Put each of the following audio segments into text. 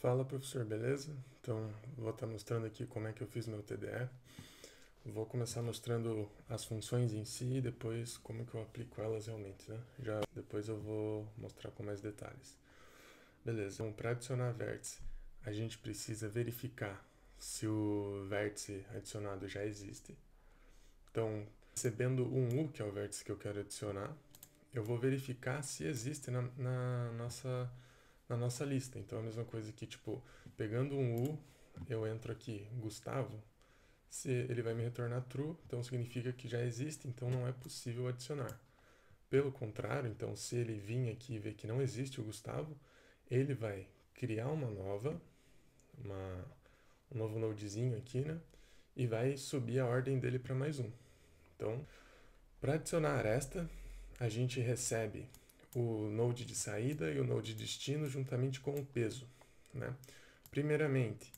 Fala, professor, beleza? Então, vou estar mostrando aqui como é que eu fiz meu TDE. Vou começar mostrando as funções em si e depois como que eu aplico elas realmente, né? Já depois eu vou mostrar com mais detalhes. Beleza, então para adicionar vértice, a gente precisa verificar se o vértice adicionado já existe. Então, recebendo um U, que é o vértice que eu quero adicionar, eu vou verificar se existe na nossa lista. Então, é a mesma coisa que, tipo, pegando um U, eu entro aqui, Gustavo, se ele vai me retornar true, então significa que já existe, então não é possível adicionar. Pelo contrário, então, se ele vir aqui e ver que não existe o Gustavo, ele vai criar um novo nodezinho aqui, né? E vai subir a ordem dele para mais um. Então, para adicionar a aresta, a gente recebe o node de saída e o node de destino juntamente com o peso, né? Primeiramente,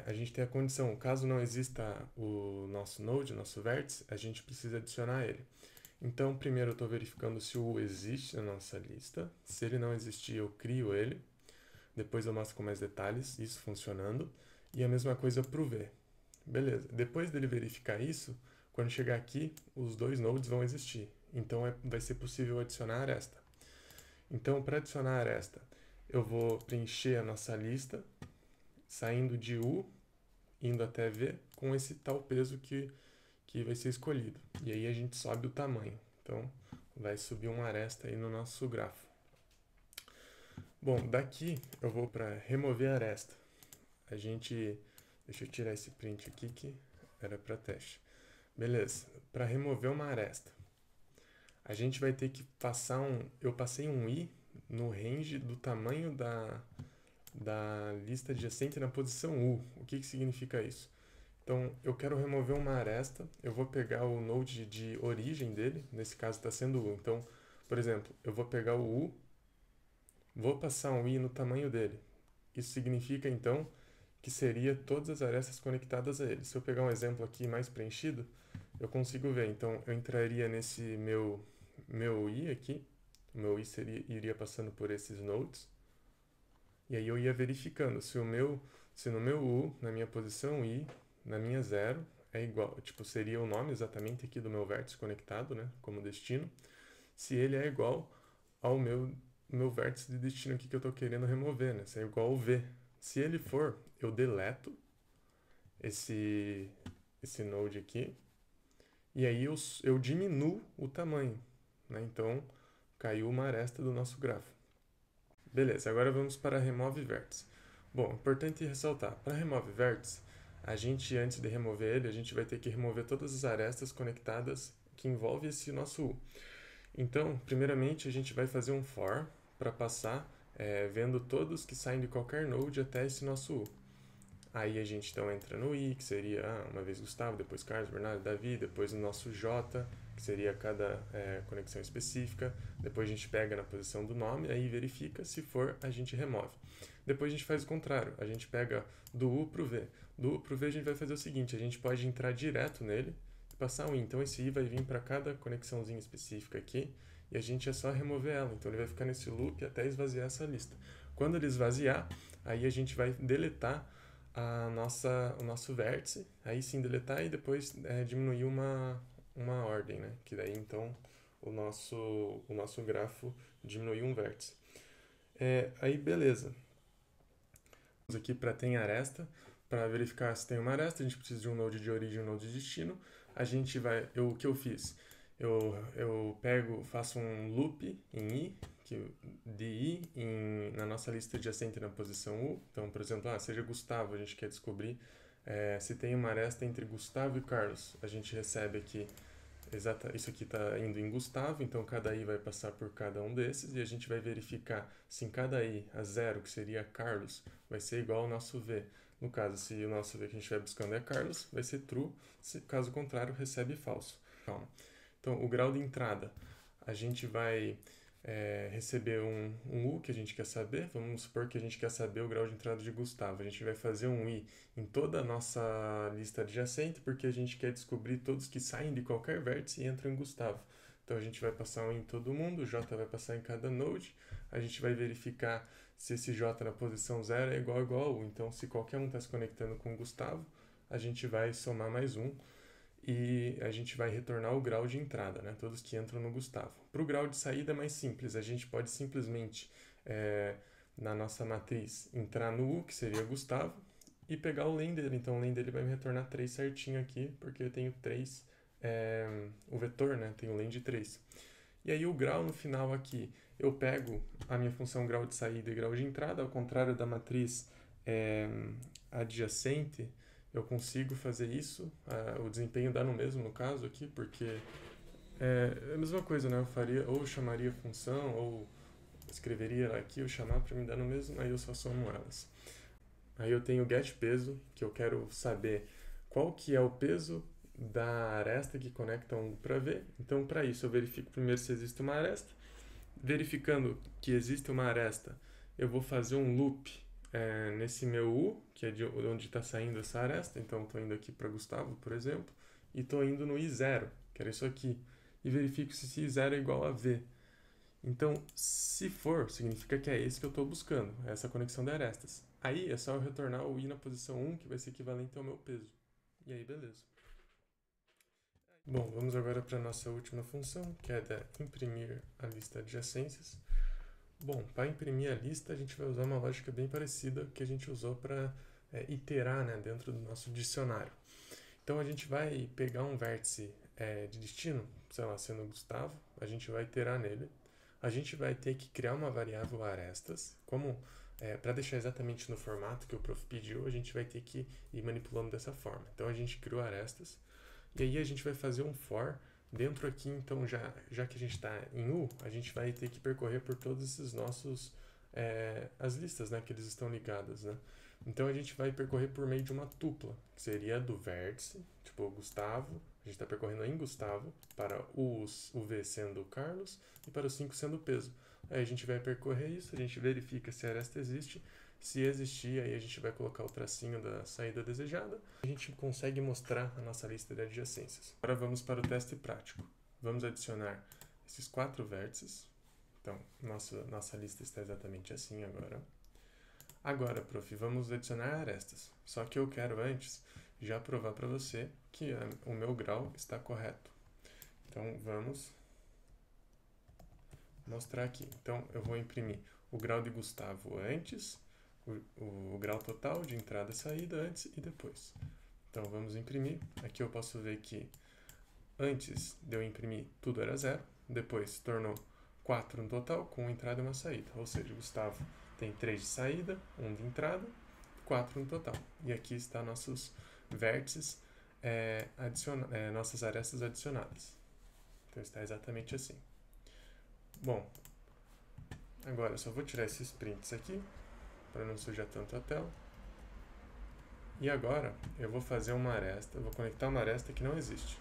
a gente tem a condição, caso não exista o nosso node, o nosso vértice, a gente precisa adicionar ele. Então, primeiro eu estou verificando se o U existe na nossa lista. Se ele não existir, eu crio ele. Depois eu mostro com mais detalhes isso funcionando. E a mesma coisa para o V. Beleza. Depois dele verificar isso, quando chegar aqui, os dois nodes vão existir. Então vai ser possível adicionar a aresta. Então, para adicionar a aresta, eu vou preencher a nossa lista, saindo de U, indo até V, com esse tal peso que vai ser escolhido. E aí a gente sobe o tamanho. Então, vai subir uma aresta aí no nosso grafo. Bom, daqui eu vou para remover a aresta. A gente... Deixa eu tirar esse print aqui que era para teste. Beleza, para remover uma aresta, a gente vai ter que passar eu passei um i no range do tamanho da lista adjacente na posição U. O que significa isso? Então, eu quero remover uma aresta, eu vou pegar o node de origem dele, nesse caso está sendo U. Então, por exemplo, eu vou pegar o U, vou passar um i no tamanho dele. Isso significa, então, que seria todas as arestas conectadas a ele. Se eu pegar um exemplo aqui mais preenchido, eu consigo ver. Então, eu entraria nesse meu i aqui, o meu i iria passando por esses nodes, e aí eu ia verificando se no meu u, na minha posição i, na minha 0, é igual, tipo, seria o nome exatamente aqui do meu vértice conectado, né, como destino, se ele é igual ao meu vértice de destino aqui que eu estou querendo remover, né, se é igual ao v. Se ele for, eu deleto esse node aqui, e aí eu diminuo o tamanho, né, então caiu uma aresta do nosso grafo. Beleza, agora vamos para remove vértice. Bom, importante ressaltar, para remove vértice, a gente, antes de remover ele, a gente vai ter que remover todas as arestas conectadas que envolvem esse nosso U. Então, primeiramente, a gente vai fazer um for para passar vendo todos que saem de qualquer node até esse nosso U. Aí a gente então entra no I, que seria uma vez Gustavo, depois Carlos, Bernardo, Davi, depois o nosso J, que seria cada conexão específica. Depois a gente pega na posição do nome, aí verifica, se for, a gente remove. Depois a gente faz o contrário, a gente pega do U para o V. Do U para o V a gente vai fazer o seguinte, a gente pode entrar direto nele e passar um I. Então esse I vai vir para cada conexãozinha específica aqui, e a gente é só remover ela. Então ele vai ficar nesse loop até esvaziar essa lista. Quando ele esvaziar, aí a gente vai deletar o nosso vértice, aí sim deletar e depois diminuir uma ordem, né? Que daí então o nosso grafo diminui um vértice. Aí beleza. Vamos aqui para tem aresta. Para verificar se tem uma aresta, a gente precisa de um node de origem e um node de destino. A gente vai. O que eu fiz? Eu faço um loop em i, de i na nossa lista adjacente na posição U. Então, por exemplo, seja Gustavo, a gente quer descobrir se tem uma aresta entre Gustavo e Carlos. A gente recebe aqui, isso aqui está indo em Gustavo, então cada i vai passar por cada um desses e a gente vai verificar se em cada i a 0, que seria Carlos, vai ser igual ao nosso v. No caso, se o nosso v que a gente estiver buscando é Carlos, vai ser true, caso contrário, recebe falso. Calma. Então, o grau de entrada, a gente vai receber um U que a gente quer saber. Vamos supor que a gente quer saber o grau de entrada de Gustavo. A gente vai fazer um I em toda a nossa lista adjacente, porque a gente quer descobrir todos que saem de qualquer vértice e entram em Gustavo. Então, a gente vai passar um I em todo mundo, o J vai passar em cada node. A gente vai verificar se esse J na posição 0 é igual a 1. Então, se qualquer um está se conectando com o Gustavo, a gente vai somar mais um e a gente vai retornar o grau de entrada, né? Todos que entram no Gustavo. Para o grau de saída é mais simples, a gente pode simplesmente, na nossa matriz, entrar no U, que seria Gustavo, e pegar o len dele. Então, o len dele vai me retornar 3 certinho aqui, porque eu tenho 3, o vetor, né? Tem o len de 3. E aí o grau no final aqui, eu pego a minha função grau de saída e grau de entrada, ao contrário da matriz adjacente, eu consigo fazer isso, o desempenho dá no mesmo no caso aqui, porque é a mesma coisa, né? Eu faria, ou chamaria a função, ou escreveria aqui, ou chamar para me dar no mesmo, aí eu só somo elas. Aí eu tenho o get peso, que eu quero saber qual que é o peso da aresta que conecta um para V. Então, para isso, eu verifico primeiro se existe uma aresta. Verificando que existe uma aresta, eu vou fazer um loop nesse meu U, que é de onde está saindo essa aresta. Então, estou indo aqui para Gustavo, por exemplo, e estou indo no I0, que era isso aqui, e verifico se esse I0 é igual a V. Então, se for, significa que é esse que eu estou buscando, essa conexão de arestas. Aí é só eu retornar o I na posição 1, que vai ser equivalente ao meu peso. E aí, beleza. Bom, vamos agora para a nossa última função, que é da imprimir a lista de adjacências. Bom, para imprimir a lista, a gente vai usar uma lógica bem parecida que a gente usou para iterar, né, dentro do nosso dicionário. Então, a gente vai pegar um vértice de destino, sei lá, sendo Gustavo, a gente vai iterar nele. A gente vai ter que criar uma variável arestas, como para deixar exatamente no formato que o prof pediu, a gente vai ter que ir manipulando dessa forma. Então, a gente criou arestas, e aí a gente vai fazer um for dentro aqui. Então, já que a gente está em U, a gente vai ter que percorrer por todos esses nossos, as listas, né, que eles estão ligadas, né? Então, a gente vai percorrer por meio de uma tupla, que seria do vértice, tipo Gustavo, a gente está percorrendo em Gustavo, para o V sendo o Carlos e para o 5 sendo o peso. Aí a gente vai percorrer isso, a gente verifica se a aresta existe. Se existir, aí a gente vai colocar o tracinho da saída desejada. A gente consegue mostrar a nossa lista de adjacências. Agora vamos para o teste prático. Vamos adicionar esses 4 vértices. Então, nossa lista está exatamente assim agora. Agora, prof, vamos adicionar arestas. Só que eu quero antes já provar para você que o meu grau está correto. Então, vamos mostrar aqui. Então, eu vou imprimir o grau de Gustavo antes, o grau total de entrada e saída antes e depois. Então, vamos imprimir. Aqui eu posso ver que antes de eu imprimir tudo era 0, depois se tornou 4 no total, com uma entrada e uma saída. Ou seja, Gustavo tem 3 de saída, 1 de entrada, 4 no total. E aqui está nossos vértices, nossas arestas adicionadas. Então está exatamente assim. Bom, agora eu só vou tirar esses prints aqui, para não sujar tanto a tela. E agora eu vou fazer uma aresta, vou conectar uma aresta que não existe.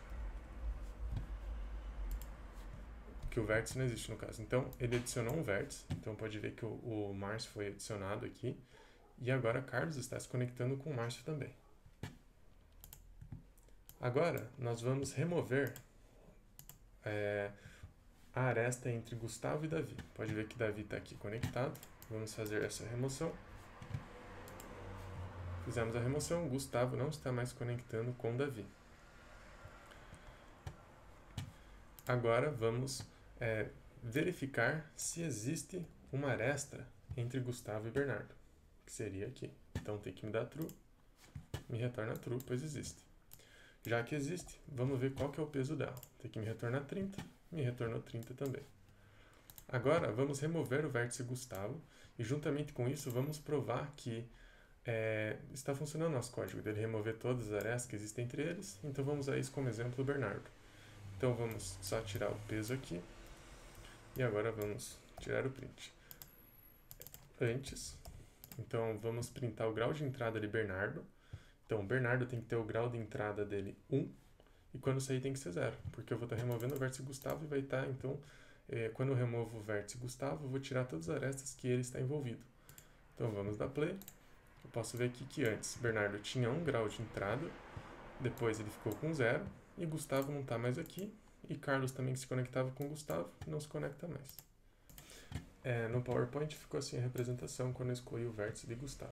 Que o vértice não existe no caso. Então, ele adicionou um vértice. Então, pode ver que o Márcio foi adicionado aqui. E agora, Carlos está se conectando com o Márcio também. Agora, nós vamos remover a aresta entre Gustavo e Davi. Pode ver que Davi está aqui conectado. Vamos fazer essa remoção. Fizemos a remoção. Gustavo não está mais conectando com Davi. Agora, vamos verificar se existe uma aresta entre Gustavo e Bernardo, que seria aqui. Então tem que me dar true, me retorna true, pois existe. Já que existe, vamos ver qual que é o peso dela. Tem que me retornar 30, me retornou 30 também. Agora vamos remover o vértice Gustavo e juntamente com isso vamos provar que está funcionando nosso código dele remover todas as arestas que existem entre eles. Então vamos usar isso como exemplo o Bernardo. Então vamos só tirar o peso aqui. E agora vamos tirar o print. Antes, então vamos printar o grau de entrada de Bernardo. Então o Bernardo tem que ter o grau de entrada dele 1. E quando sair tem que ser 0. Porque eu vou estar removendo o vértice Gustavo e vai estar, então, quando eu removo o vértice Gustavo, eu vou tirar todas as arestas que ele está envolvido. Então vamos dar play. Eu posso ver aqui que antes Bernardo tinha 1 grau de entrada. Depois ele ficou com 0. E Gustavo não está mais aqui. E Carlos também, que se conectava com Gustavo, não se conecta mais. No PowerPoint ficou assim a representação quando eu excluí o vértice de Gustavo.